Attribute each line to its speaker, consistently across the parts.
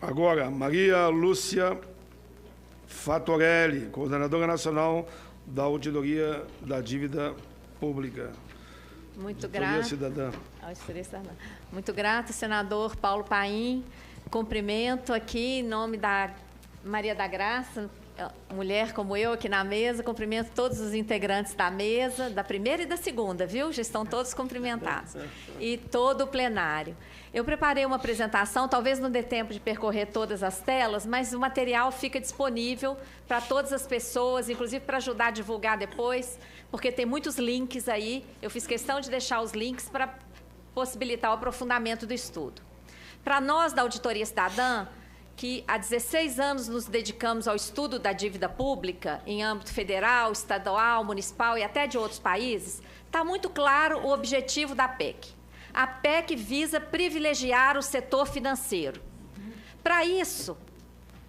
Speaker 1: Agora, Maria Lúcia Fatorelli, coordenadora nacional da Auditoria da Dívida Pública.
Speaker 2: Muito grata. Muito grata, senador Paulo Paim. Cumprimento aqui em nome da Maria da Graça, mulher como eu aqui na mesa. Cumprimento todos os integrantes da mesa, da primeira e da segunda, viu? Já estão todos cumprimentados. E todo o plenário. Eu preparei uma apresentação, talvez não dê tempo de percorrer todas as telas, mas o material fica disponível para todas as pessoas, inclusive para ajudar a divulgar depois, porque tem muitos links aí. Eu fiz questão de deixar os links para possibilitar o aprofundamento do estudo. Para nós, da Auditoria Cidadã, que há 16 anos nos dedicamos ao estudo da dívida pública, em âmbito federal, estadual, municipal e até de outros países, está muito claro o objetivo da PEC. A PEC visa privilegiar o setor financeiro. Para isso,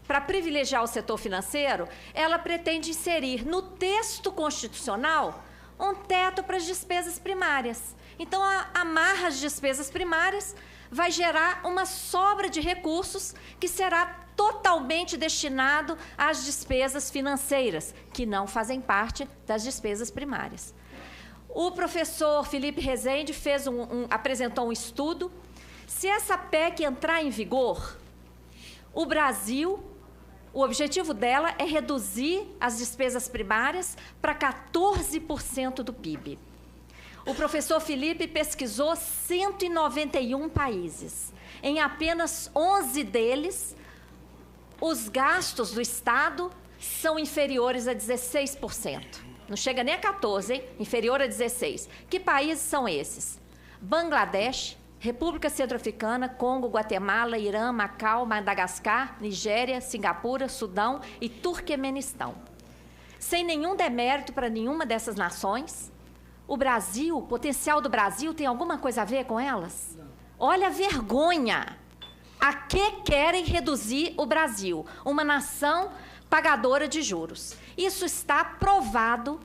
Speaker 2: para privilegiar o setor financeiro, ela pretende inserir no texto constitucional um teto para as despesas primárias. Então, amarra as despesas primárias, vai gerar uma sobra de recursos que será totalmente destinado às despesas financeiras, que não fazem parte das despesas primárias. O professor Felipe Rezende apresentou um estudo. Se essa PEC entrar em vigor, o Brasil, o objetivo dela é reduzir as despesas primárias para 14% do PIB. O professor Felipe pesquisou 191 países. Em apenas 11 deles, os gastos do Estado são inferiores a 16%. Não chega nem a 14%, hein? Inferior a 16%. Que países são esses? Bangladesh, República Centro-Africana, Congo, Guatemala, Irã, Macau, Madagascar, Nigéria, Singapura, Sudão e Turquemenistão. Sem nenhum demérito para nenhuma dessas nações, o Brasil, o potencial do Brasil tem alguma coisa a ver com elas? Não. Olha a vergonha! A que querem reduzir o Brasil? Uma nação pagadora de juros. Isso está provado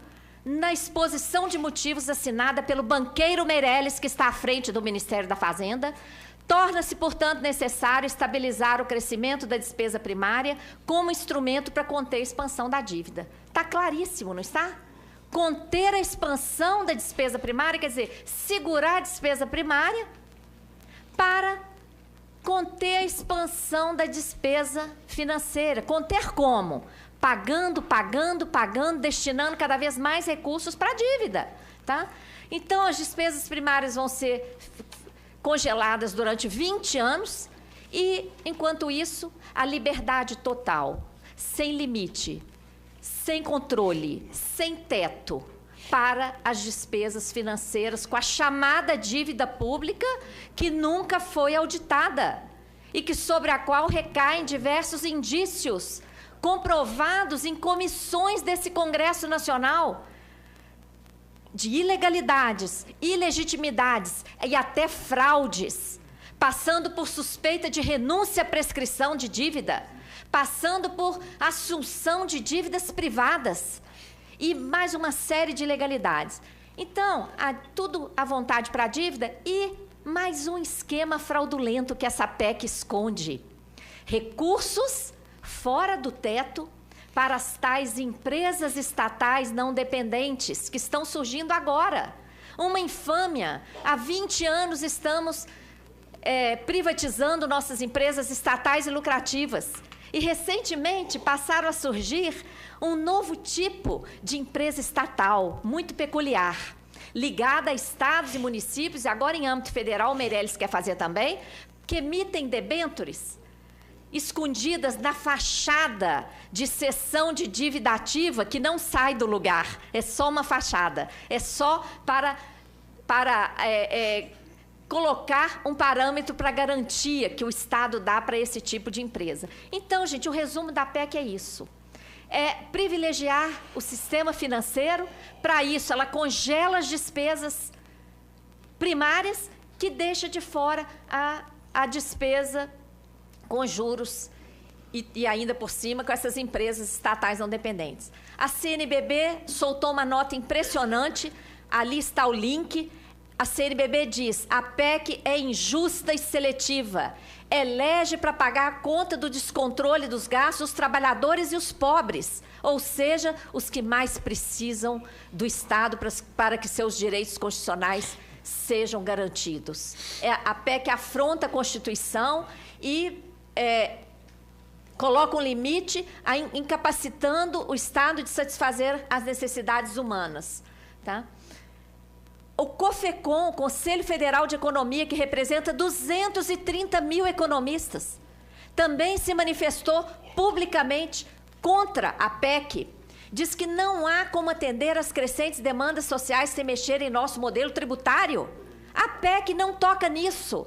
Speaker 2: na exposição de motivos assinada pelo banqueiro Meirelles, que está à frente do Ministério da Fazenda. Torna-se, portanto, necessário estabilizar o crescimento da despesa primária como instrumento para conter a expansão da dívida. Está claríssimo, não está? Conter a expansão da despesa primária, quer dizer, segurar a despesa primária para conter a expansão da despesa financeira. Conter como? Pagando, destinando cada vez mais recursos para a dívida. Tá? Então, as despesas primárias vão ser congeladas durante 20 anos e, enquanto isso, a liberdade total, sem limite, sem controle, sem teto, para as despesas financeiras com a chamada dívida pública que nunca foi auditada e que sobre a qual recaem diversos indícios comprovados em comissões desse Congresso Nacional de ilegalidades, ilegitimidades e até fraudes, passando por suspeita de renúncia à prescrição de dívida, passando por assunção de dívidas privadas e mais uma série de ilegalidades. Então, tudo à vontade para a dívida e mais um esquema fraudulento que essa PEC esconde. Recursos fora do teto para as tais empresas estatais não dependentes que estão surgindo agora. Uma infâmia. Há 20 anos estamos privatizando nossas empresas estatais e lucrativas. E, recentemente, passaram a surgir um novo tipo de empresa estatal, muito peculiar, ligada a estados e municípios, e agora em âmbito federal, o Meirelles quer fazer também, que emitem debêntures escondidas na fachada de cessão de dívida ativa que não sai do lugar, é só uma fachada, é só para colocar um parâmetro para garantia que o Estado dá para esse tipo de empresa. Então, gente, o resumo da PEC é isso. É privilegiar o sistema financeiro. Para isso, ela congela as despesas primárias, que deixa de fora a despesa com juros e ainda por cima com essas empresas estatais não dependentes. A CNBB soltou uma nota impressionante, ali está o link. a CNBB diz: a PEC é injusta e seletiva, elege para pagar a conta do descontrole dos gastos os trabalhadores e os pobres, ou seja, os que mais precisam do Estado para que seus direitos constitucionais sejam garantidos. A PEC afronta a Constituição e coloca um limite, incapacitando o Estado de satisfazer as necessidades humanas. Tá? O COFECON, Conselho Federal de Economia, que representa 230 mil economistas, também se manifestou publicamente contra a PEC. Diz que não há como atender às crescentes demandas sociais sem mexer em nosso modelo tributário. A PEC não toca nisso,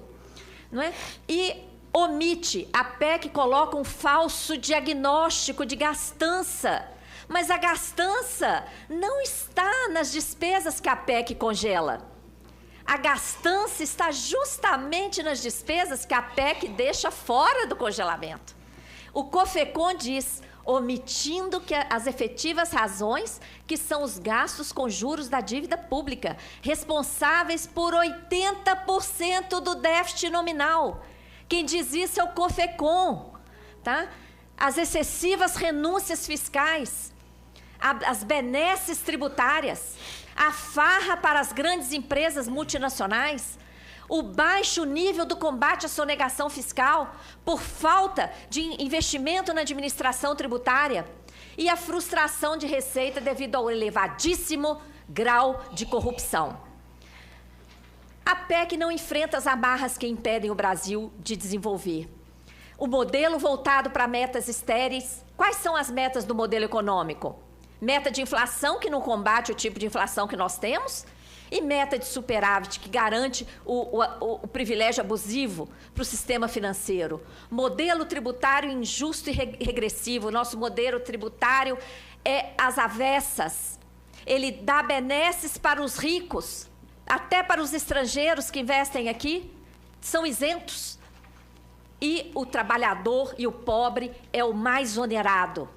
Speaker 2: não é? E omite, a PEC coloca um falso diagnóstico de gastança. Mas a gastança não está nas despesas que a PEC congela. A gastança está justamente nas despesas que a PEC deixa fora do congelamento. O COFECON diz, omitindo as efetivas razões, que são os gastos com juros da dívida pública, responsáveis por 80% do déficit nominal. Quem diz isso é o COFECON. Tá? As excessivas renúncias fiscais, as benesses tributárias, a farra para as grandes empresas multinacionais, o baixo nível do combate à sonegação fiscal por falta de investimento na administração tributária e a frustração de receita devido ao elevadíssimo grau de corrupção. A PEC não enfrenta as amarras que impedem o Brasil de desenvolver. O modelo voltado para metas estéreis. Quais são as metas do modelo econômico? Meta de inflação, que não combate o tipo de inflação que nós temos, e meta de superávit, que garante o privilégio abusivo para o sistema financeiro. Modelo tributário injusto e regressivo. Nosso modelo tributário é às avessas. Ele dá benesses para os ricos, até para os estrangeiros que investem aqui, são isentos. E o trabalhador e o pobre é o mais onerado,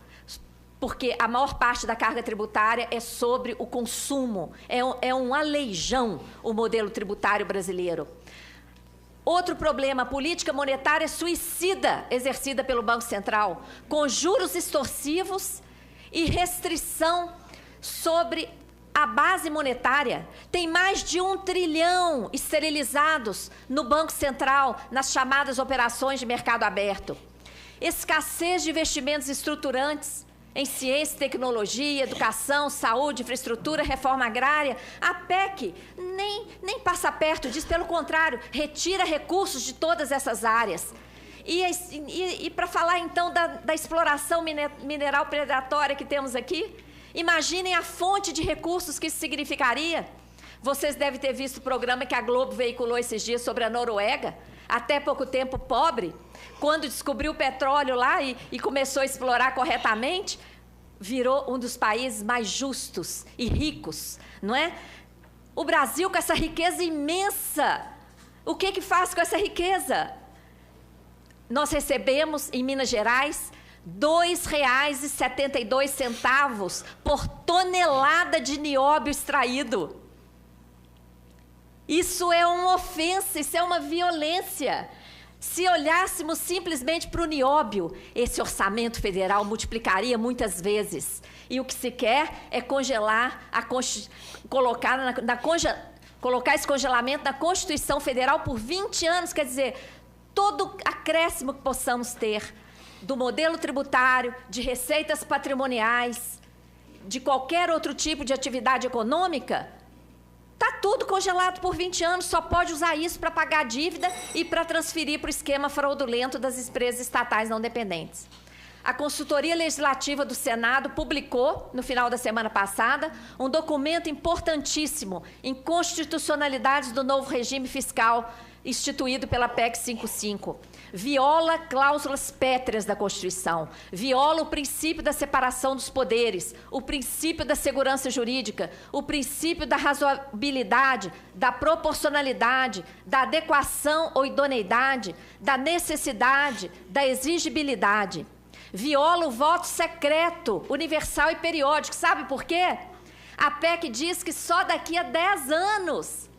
Speaker 2: porque a maior parte da carga tributária é sobre o consumo. É um aleijão o modelo tributário brasileiro. Outro problema, a política monetária suicida exercida pelo Banco Central, com juros extorsivos e restrição sobre a base monetária. Tem mais de 1 trilhão esterilizados no Banco Central, nas chamadas operações de mercado aberto. Escassez de investimentos estruturantes em ciência, tecnologia, educação, saúde, infraestrutura, reforma agrária. A PEC nem passa perto disso, pelo contrário, retira recursos de todas essas áreas. E para falar, então, da exploração mineral predatória que temos aqui, imaginem a fonte de recursos que isso significaria. Vocês devem ter visto o programa que a Globo veiculou esses dias sobre a Noruega, até pouco tempo pobre, quando descobriu o petróleo lá e começou a explorar corretamente, virou um dos países mais justos e ricos, não é? O Brasil, com essa riqueza imensa, o que faz com essa riqueza? Nós recebemos, em Minas Gerais, R$ 2,72 por tonelada de nióbio extraído. Isso é uma ofensa, isso é uma violência. Se olhássemos simplesmente para o nióbio, esse orçamento federal multiplicaria muitas vezes. E o que se quer é congelar, colocar esse congelamento na Constituição Federal por 20 anos, quer dizer, todo acréscimo que possamos ter do modelo tributário, de receitas patrimoniais, de qualquer outro tipo de atividade econômica, está tudo congelado por 20 anos, só pode usar isso para pagar a dívida e para transferir para o esquema fraudulento das empresas estatais não dependentes. A Consultoria Legislativa do Senado publicou, no final da semana passada, um documento importantíssimo em constitucionalidades do novo regime fiscal instituído pela PEC 55. Viola cláusulas pétreas da Constituição, viola o princípio da separação dos poderes, o princípio da segurança jurídica, o princípio da razoabilidade, da proporcionalidade, da adequação ou idoneidade, da necessidade, da exigibilidade. Viola o voto secreto, universal e periódico. Sabe por quê? A PEC diz que só daqui a 10 anos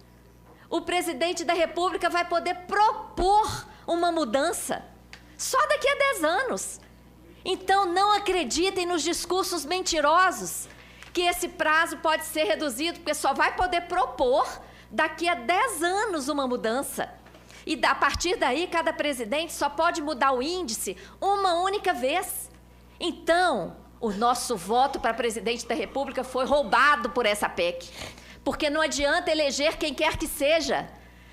Speaker 2: o presidente da República vai poder propor uma mudança só daqui a 10 anos. Então, não acreditem nos discursos mentirosos que esse prazo pode ser reduzido, porque só vai poder propor daqui a 10 anos uma mudança. E a partir daí, cada presidente só pode mudar o índice uma única vez. Então, o nosso voto para presidente da República foi roubado por essa PEC. Porque não adianta eleger quem quer que seja.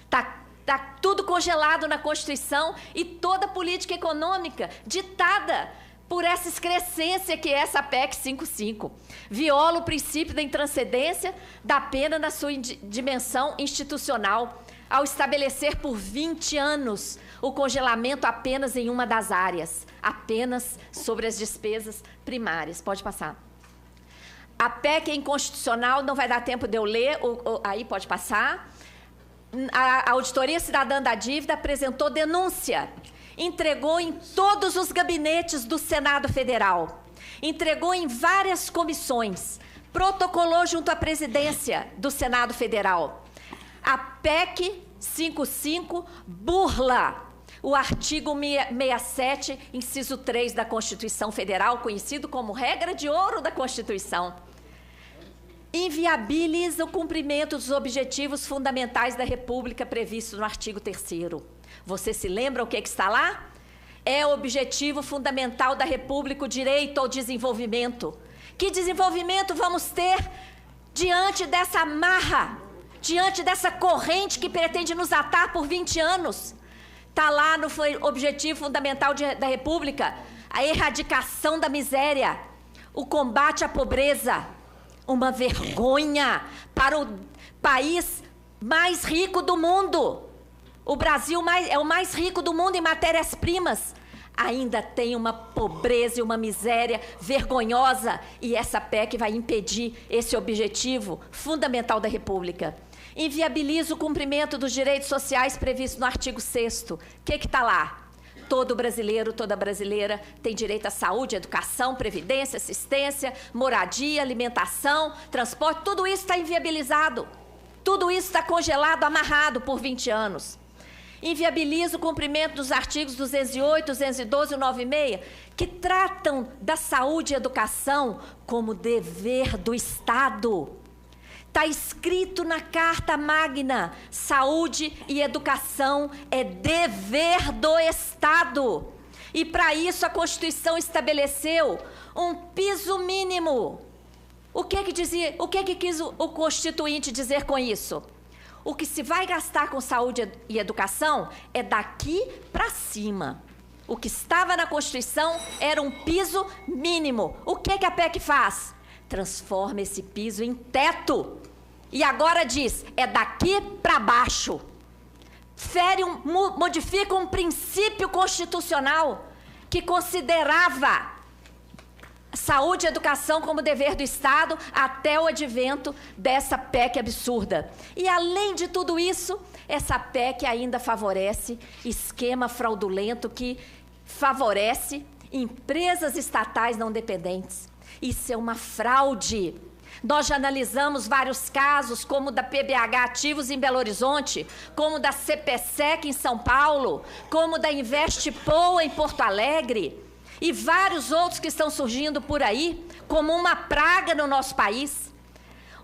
Speaker 2: Está tudo congelado na Constituição e toda a política econômica ditada por essa excrescência que é essa PEC 55. Viola o princípio da intranscendência da pena na sua dimensão institucional, ao estabelecer por 20 anos o congelamento apenas em uma das áreas, apenas sobre as despesas primárias. Pode passar. A PEC é inconstitucional, não vai dar tempo de eu ler, aí pode passar. A Auditoria Cidadã da Dívida apresentou denúncia, entregou em todos os gabinetes do Senado Federal, entregou em várias comissões, protocolou junto à presidência do Senado Federal. A PEC 55 burla o artigo 67, inciso 3 da Constituição Federal, conhecido como regra de ouro da Constituição. Inviabiliza o cumprimento dos objetivos fundamentais da República previstos no artigo 3º. Você se lembra o que está lá? É o objetivo fundamental da República, o direito ao desenvolvimento. Que desenvolvimento vamos ter diante dessa marra, diante dessa corrente que pretende nos atar por 20 anos? Está lá no objetivo fundamental da República, a erradicação da miséria, o combate à pobreza. Uma vergonha para o país mais rico do mundo. O Brasil é o mais rico do mundo em matérias-primas. Ainda tem uma pobreza e uma miséria vergonhosa. E essa PEC vai impedir esse objetivo fundamental da República. Inviabiliza o cumprimento dos direitos sociais previstos no artigo 6º. O que está lá? Todo brasileiro, toda brasileira tem direito à saúde, educação, previdência, assistência, moradia, alimentação, transporte. Tudo isso está inviabilizado. Tudo isso está congelado, amarrado por 20 anos. Inviabiliza o cumprimento dos artigos 208, 212 e 96, que tratam da saúde e educação como dever do Estado. Está escrito na Carta Magna, saúde e educação é dever do Estado. E para isso a Constituição estabeleceu um piso mínimo. O que quis o Constituinte dizer com isso? O que se vai gastar com saúde e educação é daqui para cima. O que estava na Constituição era um piso mínimo. O que a PEC faz? Transforma esse piso em teto. E agora diz, é daqui para baixo. Modifica um princípio constitucional que considerava saúde e educação como dever do Estado até o advento dessa PEC absurda. E, além de tudo isso, essa PEC ainda favorece esquema fraudulento que favorece empresas estatais não dependentes. Isso é uma fraude. Nós já analisamos vários casos, como o da PBH Ativos em Belo Horizonte, como o da CPSEC em São Paulo, como o da Investpoa em Porto Alegre, e vários outros que estão surgindo por aí, como uma praga no nosso país.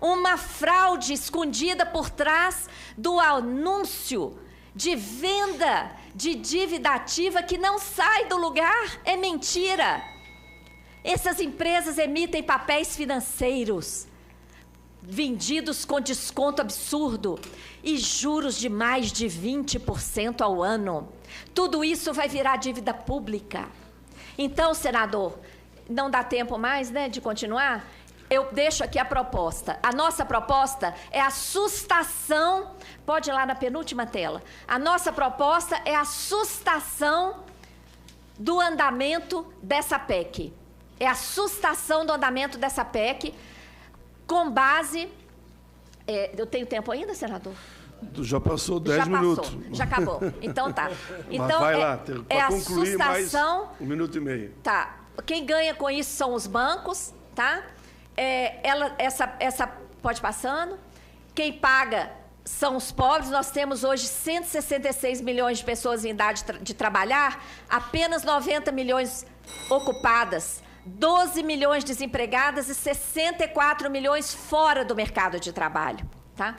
Speaker 2: Uma fraude escondida por trás do anúncio de venda de dívida ativa que não sai do lugar. É mentira. Essas empresas emitem papéis financeiros vendidos com desconto absurdo e juros de mais de 20% ao ano. Tudo isso vai virar dívida pública. Então, senador, não dá tempo mais, né, de continuar? Eu deixo aqui a proposta. A nossa proposta é a sustação, pode ir lá na penúltima tela. A nossa proposta é a sustação do andamento dessa PEC. É a sustação do andamento dessa PEC com base... eu tenho tempo ainda, senador?
Speaker 1: Já passou 10 minutos.
Speaker 2: Já acabou. Então tá. Então,
Speaker 1: mas vai lá, para concluir
Speaker 2: sustação,
Speaker 1: mais 1 minuto e meio.
Speaker 2: Tá. Quem ganha com isso são os bancos, tá? Pode passando. Quem paga são os pobres. Nós temos hoje 166 milhões de pessoas em idade de trabalhar, apenas 90 milhões ocupadas, 12 milhões desempregadas e 64 milhões fora do mercado de trabalho. Tá?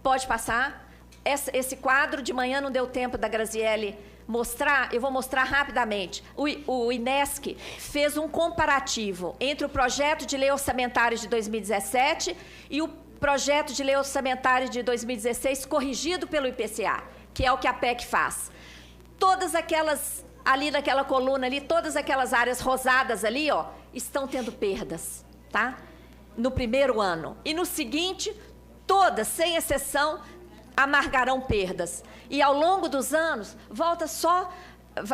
Speaker 2: Pode passar. Esse quadro de manhã não deu tempo da Graziele mostrar, eu vou mostrar rapidamente. O INESC fez um comparativo entre o projeto de lei orçamentária de 2017 e o projeto de lei orçamentária de 2016 corrigido pelo IPCA, que é o que a PEC faz. Todas aquelas, ali naquela coluna ali, todas aquelas áreas rosadas ali, ó, estão tendo perdas, tá? No primeiro ano. E no seguinte, todas, sem exceção, amargarão perdas. E ao longo dos anos, volta só...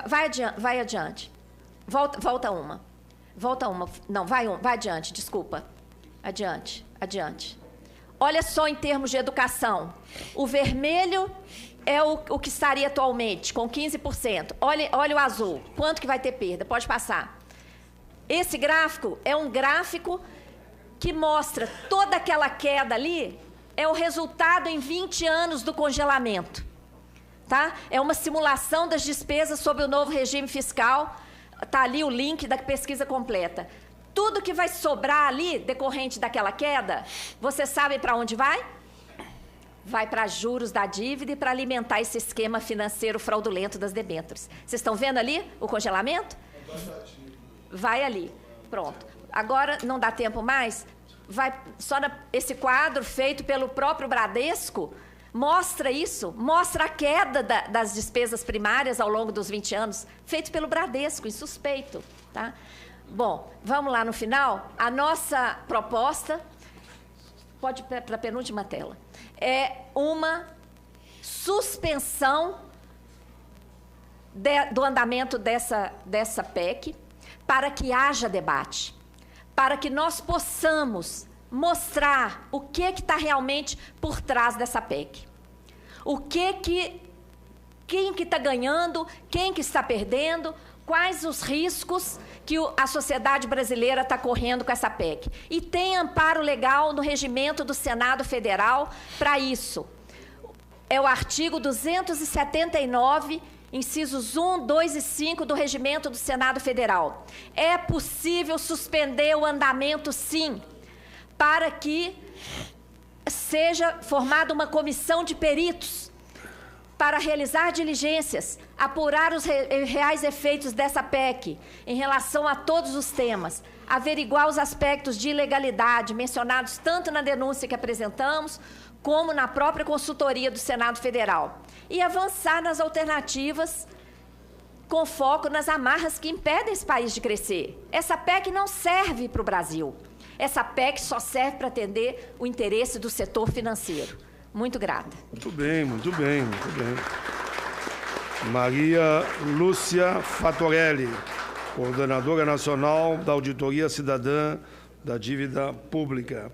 Speaker 2: Vai adiante. Volta uma. Não, vai adiante, desculpa. Adiante. Olha só em termos de educação. O vermelho é o que estaria atualmente, com 15%. Olha o azul. Quanto que vai ter perda? Pode passar. Esse gráfico é um gráfico que mostra toda aquela queda ali, é o resultado em 20 anos do congelamento. Tá? É uma simulação das despesas sob o novo regime fiscal. Está ali o link da pesquisa completa. Tudo que vai sobrar ali, decorrente daquela queda, vocês sabem para onde vai? Vai para juros da dívida e para alimentar esse esquema financeiro fraudulento das debêntures. Vocês estão vendo ali o congelamento? Vai ali. Pronto. Agora, não dá tempo mais. Vai só esse quadro feito pelo próprio Bradesco mostra isso, mostra a queda das despesas primárias ao longo dos 20 anos, feito pelo Bradesco, insuspeito. Tá? Bom, vamos lá no final. A nossa proposta, pode ir para a penúltima tela, é uma suspensão do andamento dessa PEC para que haja debate, para que nós possamos mostrar o que está realmente por trás dessa PEC. Quem que está ganhando, quem que está perdendo, quais os riscos que a sociedade brasileira está correndo com essa PEC. E tem amparo legal no regimento do Senado Federal para isso. É o artigo 279, incisos 1, 2 e 5 do regimento do Senado Federal. É possível suspender o andamento, sim, para que seja formada uma comissão de peritos para realizar diligências, apurar os reais efeitos dessa PEC em relação a todos os temas, averiguar os aspectos de ilegalidade mencionados tanto na denúncia que apresentamos, como na própria consultoria do Senado Federal, e avançar nas alternativas com foco nas amarras que impedem esse país de crescer. Essa PEC não serve para o Brasil. Essa PEC só serve para atender o interesse do setor financeiro. Muito grata.
Speaker 1: Muito bem. Maria Lúcia Fatorelli, coordenadora nacional da Auditoria Cidadã da Dívida Pública.